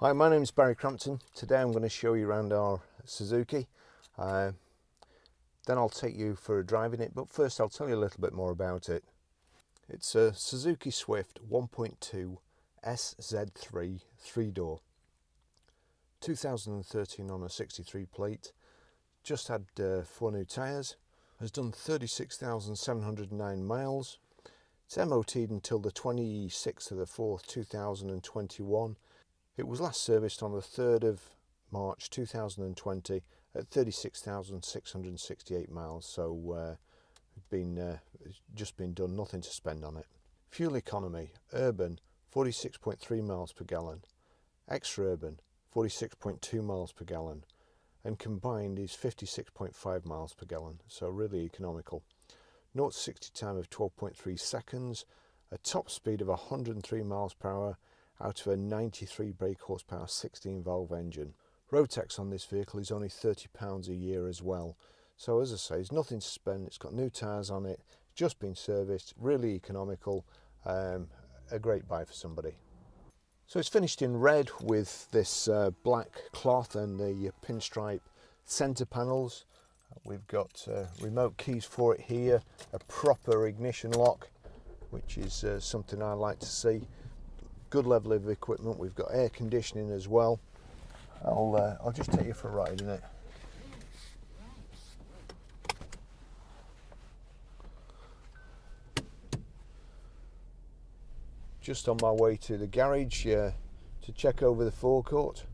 Hi, my name is Barry Crampton. Today I'm going to show you around our Suzuki. Then I'll take you for a drive in it, but first I'll tell you a little bit more about it. It's a Suzuki Swift 1.2 SZ3 3-door. 2013 on a 63 plate. Just had 4 new tyres. Has done 36,709 miles. It's MOT'd until the 26th of the 4th, 2021. It was last serviced on the 3rd of March 2020 at 36,668 miles, so it's just been done, nothing to spend on it. Fuel economy, urban 46.3 miles per gallon, extra urban 46.2 miles per gallon, and combined is 56.5 miles per gallon, so really economical. 0 to 60 time of 12.3 seconds, a top speed of 103 miles per hour, out of a 93 brake horsepower 16 valve engine. Road tax on this vehicle is only £30 a year as well. So as I say, it's nothing to spend. It's got new tyres on it, it's just been serviced, really economical, a great buy for somebody. So it's finished in red with this black cloth and the pinstripe centre panels. We've got remote keys for it here, a proper ignition lock, which is something I like to see. Good level of equipment. We've got air conditioning as well. I'll just take you for a ride in it. Just on my way to the garage to check over the forecourt,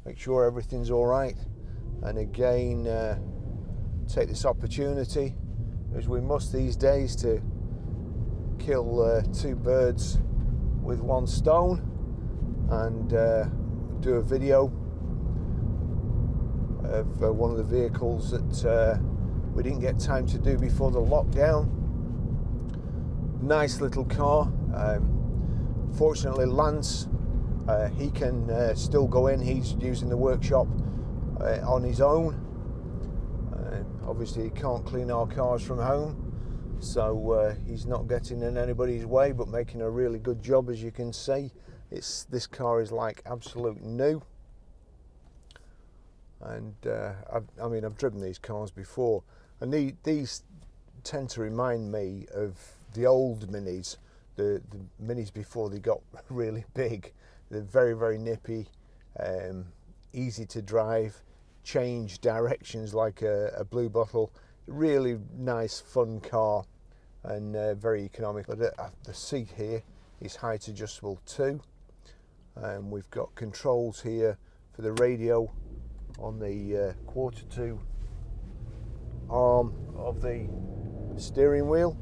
make sure everything's all right, and again take this opportunity, as we must these days, to kill 2 birds with 1 stone and do a video of one of the vehicles that we didn't get time to do before the lockdown. Nice little car. Fortunately, Lance, he can still go in. He's using the workshop on his own. Obviously he can't clean our cars from home, so he's not getting in anybody's way, but making a really good job. As you can see, this car is like absolute new, and I've driven these cars before, and these tend to remind me of the old Minis, the Minis before they got really big. They're very, very nippy, easy to drive, change directions like a blue bottle. Really nice, fun car, and very economical. The seat here is height adjustable too, and we've got controls here for the radio on the 1/4-2 arm of the steering wheel,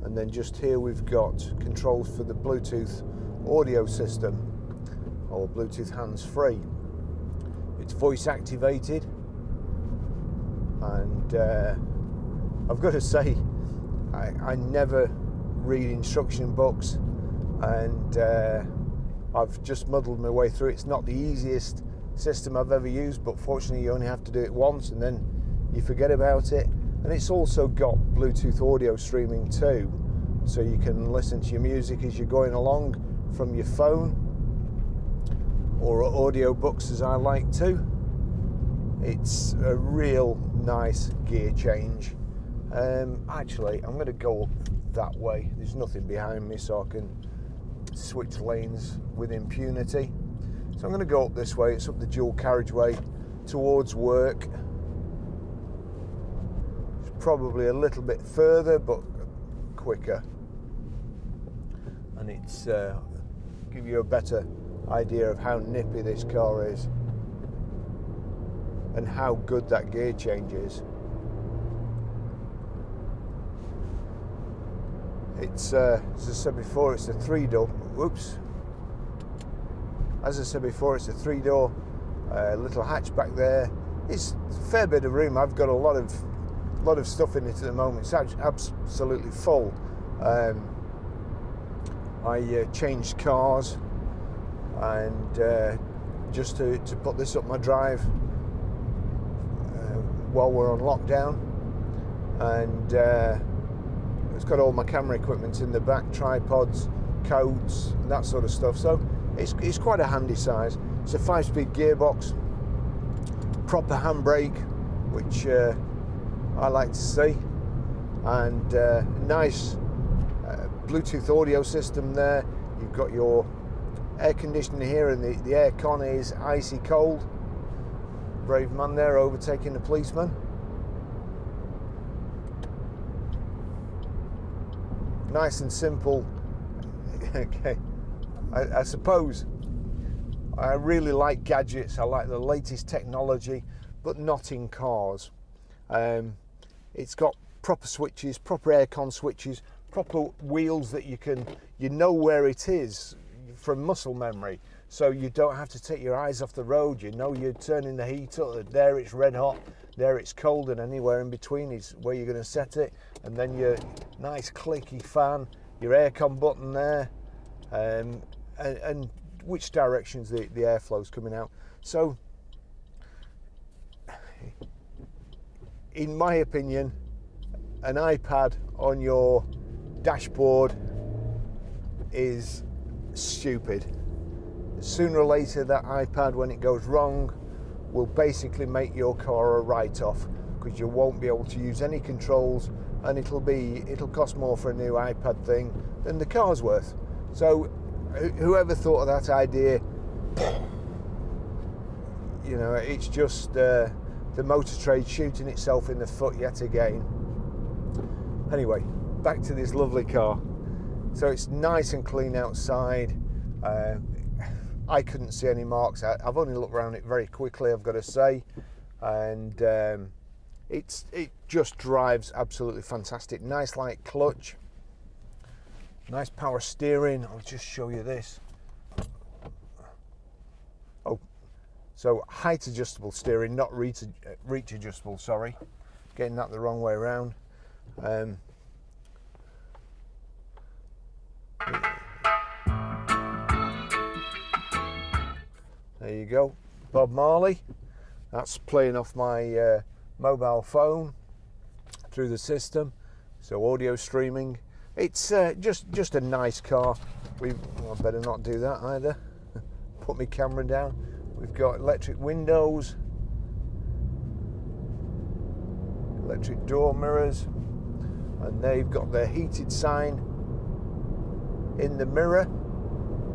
and then just here we've got controls for the Bluetooth audio system, or Bluetooth hands-free. It's voice activated, and I've got to say, I never read instruction books, and I've just muddled my way through. It's not the easiest system I've ever used, but fortunately you only have to do it once and then you forget about it. And it's also got Bluetooth audio streaming too, so you can listen to your music as you're going along from your phone, or audio books as I like to. It's a real nice gear change. Actually, I'm going to go up that way. There's nothing behind me, so I can switch lanes with impunity. So I'm going to go up this way. It's up the dual carriageway towards work. It's probably a little bit further, but quicker. And it's give you a better idea of how nippy this car is and how good that gear change is. It's as I said before, it's a 3-door. Whoops. As I said before, it's a 3-door, little hatchback there. It's a fair bit of room. I've got a lot of stuff in it at the moment. It's absolutely full. I changed cars, and just to put this up my drive while we're on lockdown, and it's got all my camera equipment in the back, tripods, coats, and that sort of stuff. So it's quite a handy size. It's a 5-speed gearbox, proper handbrake, which I like to see, and nice Bluetooth audio system there. You've got your air conditioning here, and the air con is icy cold. Brave man there overtaking the policeman. Nice and simple. Okay, I suppose I really like gadgets. I like the latest technology, but not in cars. It's got proper switches, proper aircon switches, proper wheels that you know where it is from muscle memory, so you don't have to take your eyes off the road. You know you're turning the heat up, there it's red hot, there it's cold, and anywhere in between is where you're going to set it. And then your nice clicky fan, your aircon button there, and which directions the airflow's coming out. So in my opinion, an iPad on your dashboard is stupid. Sooner or later, that iPad, when it goes wrong, will basically make your car a write-off, because you won't be able to use any controls, and it'll cost more for a new iPad thing than the car's worth. So whoever thought of that idea, you know, it's just the motor trade shooting itself in the foot yet again. Anyway, back to this lovely car. So it's nice and clean outside. I couldn't see any marks. I've only looked around it very quickly, I've got to say, and it just drives absolutely fantastic. Nice light clutch, nice power steering. I'll just show you this. Oh, so height adjustable steering, not reach adjustable, sorry, getting that the wrong way around. There you go, Bob Marley. That's playing off my mobile phone through the system, so audio streaming. It's just a nice car. I better not do that either. Put my camera down. We've got electric windows, electric door mirrors, and they've got their heated sign in the mirror,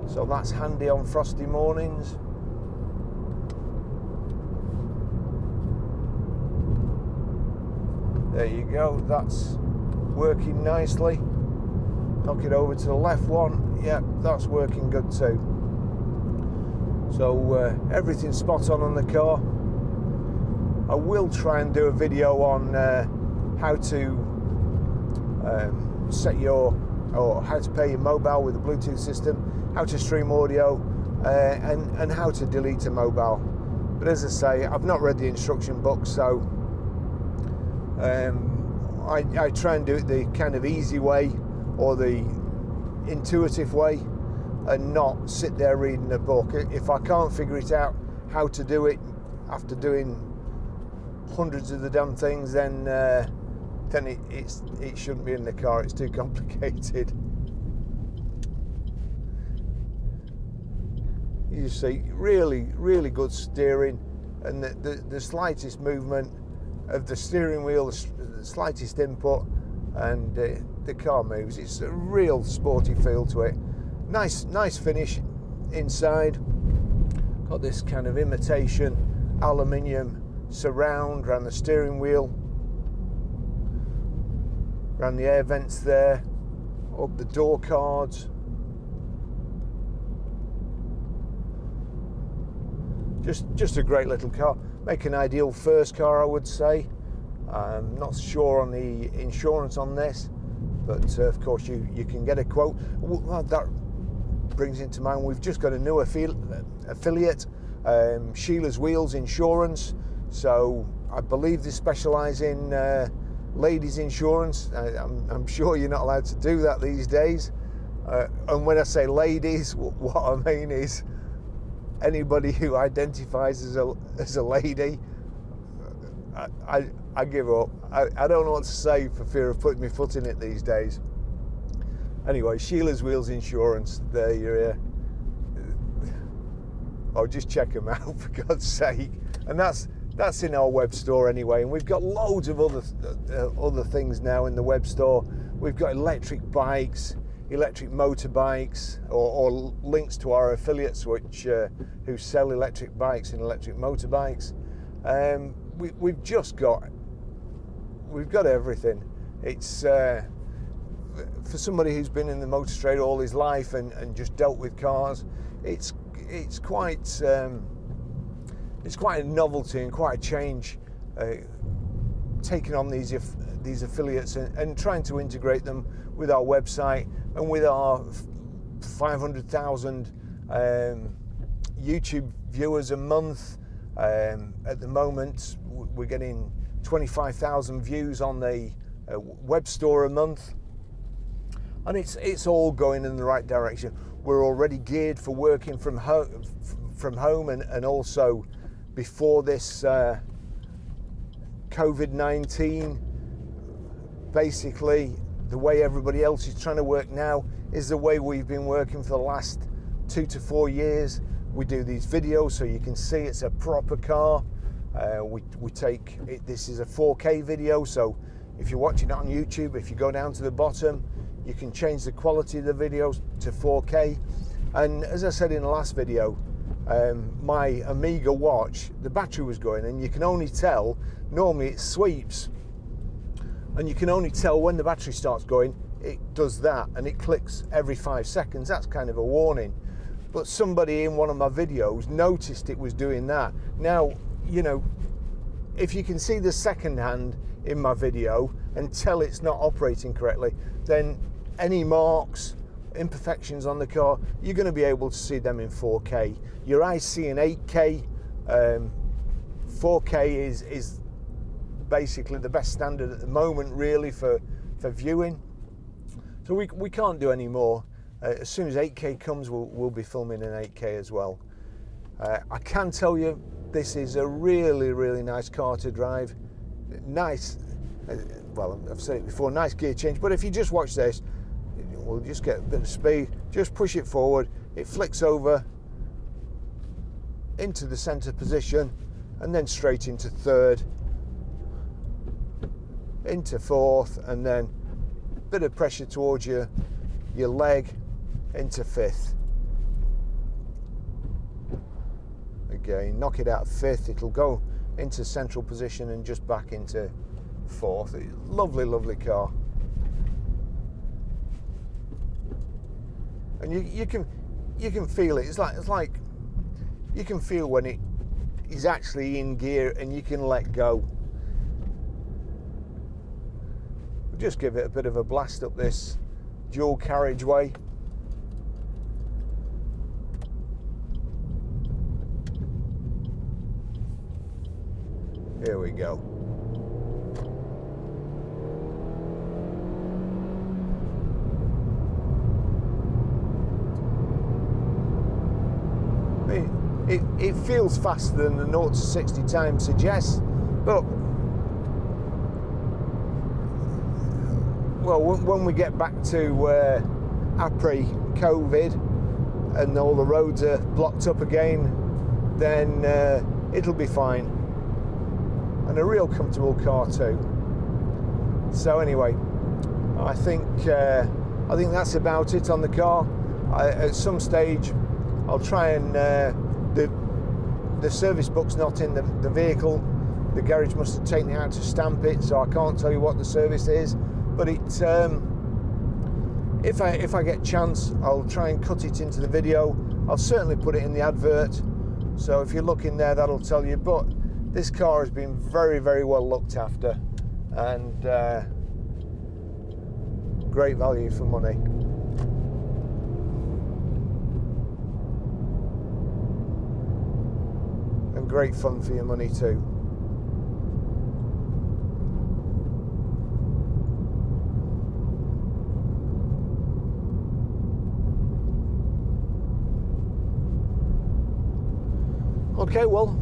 so that's handy on frosty mornings. There you go, that's working nicely. Knock it over to the left one, yeah, that's working good too. So everything's spot on the car. I will try and do a video on how to how to pair your mobile with a Bluetooth system, how to stream audio, and how to delete a mobile. But as I say, I've not read the instruction book, so I try and do it the kind of easy way, or the intuitive way, and not sit there reading a book. If I can't figure it out how to do it after doing hundreds of the damn things, then it shouldn't be in the car. It's too complicated. You see, really good steering, and the slightest movement of the steering wheel, the slightest input, and the car moves. It's a real sporty feel to it. Nice finish inside. Got this kind of imitation aluminium surround around the steering wheel, around the air vents there, up the door cards. Just a great little car. Make an ideal first car, I would say. I'm not sure on the insurance on this, but of course you can get a quote. Well, that brings into mind, we've just got a new affiliate, Sheila's Wheels Insurance. So I believe they specialise in ladies insurance. I'm sure you're not allowed to do that these days. And when I say ladies, what I mean is anybody who identifies as a lady. I give up. I don't know what to say for fear of putting my foot in it these days. Anyway, Sheila's Wheels Insurance, oh, just check them out for God's sake. And that's in our web store anyway. And we've got loads of other things now in the web store. We've got electric bikes, electric motorbikes, or links to our affiliates who sell electric bikes and electric motorbikes. We've got everything. It's for somebody who's been in the motor trade all his life and just dealt with cars. It's quite a novelty and quite a change, taking on these affiliates and trying to integrate them with our website and with our 500,000 YouTube viewers a month. At the moment, we're getting 25,000 views on the web store a month, and it's all going in the right direction. We're already geared for working from home, and also before this COVID-19, basically the way everybody else is trying to work now is the way we've been working for the last 2 to 4 years. We do these videos so you can see it's a proper car. We take it, this is a 4K video, so if you're watching it on YouTube, if you go down to the bottom, you can change the quality of the videos to 4K. And as I said in the last video, my Amiga watch, the battery was going, and you can only tell, normally it sweeps, and you can only tell when the battery starts going. It does that, and it clicks every 5 seconds. That's kind of a warning. But somebody in one of my videos noticed it was doing that. Now, you know, if you can see the second hand in my video and tell it's not operating correctly, then any marks, imperfections on the car, you're going to be able to see them in 4K. Your eyes see in 8K. 4K is basically the best standard at the moment, really, for viewing. So we can't do any more. As soon as 8K comes, we'll be filming in 8K as well. I can tell you, this is a really, really nice car to drive. Nice, well, I've said it before, nice gear change. But if you just watch this, we'll just get a bit of speed. Just push it forward. It flicks over into the center position, and then straight into third, into fourth, and then a bit of pressure towards your leg into fifth. Again, knock it out of fifth, it'll go into central position and just back into fourth. Lovely, lovely car. And you can feel it. It's like you can feel when it is actually in gear, and you can let go. We'll just give it a bit of a blast up this dual carriageway. Here we go. It feels faster than the 0 to 60 time suggests, but well, when we get back to après COVID and all the roads are blocked up again, then it'll be fine. And a real comfortable car too. So anyway, I think that's about it on the car. At some stage, I'll try and the service book's not in the vehicle. The garage must have taken it out to stamp it, so I can't tell you what the service is. But it's if I get chance, I'll try and cut it into the video. I'll certainly put it in the advert. So if you look in there, that'll tell you. But this car has been very, very well looked after, and great value for money. And great fun for your money too. Okay, well,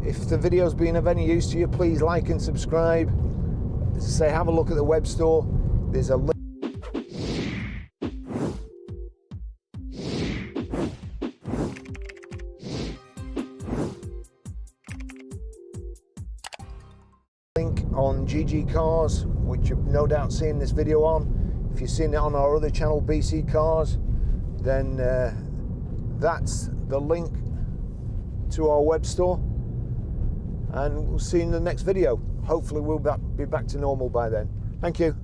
if the video's been of any use to you, please like and subscribe. As I say, have a look at the web store. There's a link on GG Cars, which you've no doubt seen this video on. If you've seen it on our other channel, BC Cars, then that's the link to our web store. And we'll see you in the next video. Hopefully we'll be back to normal by then. Thank you.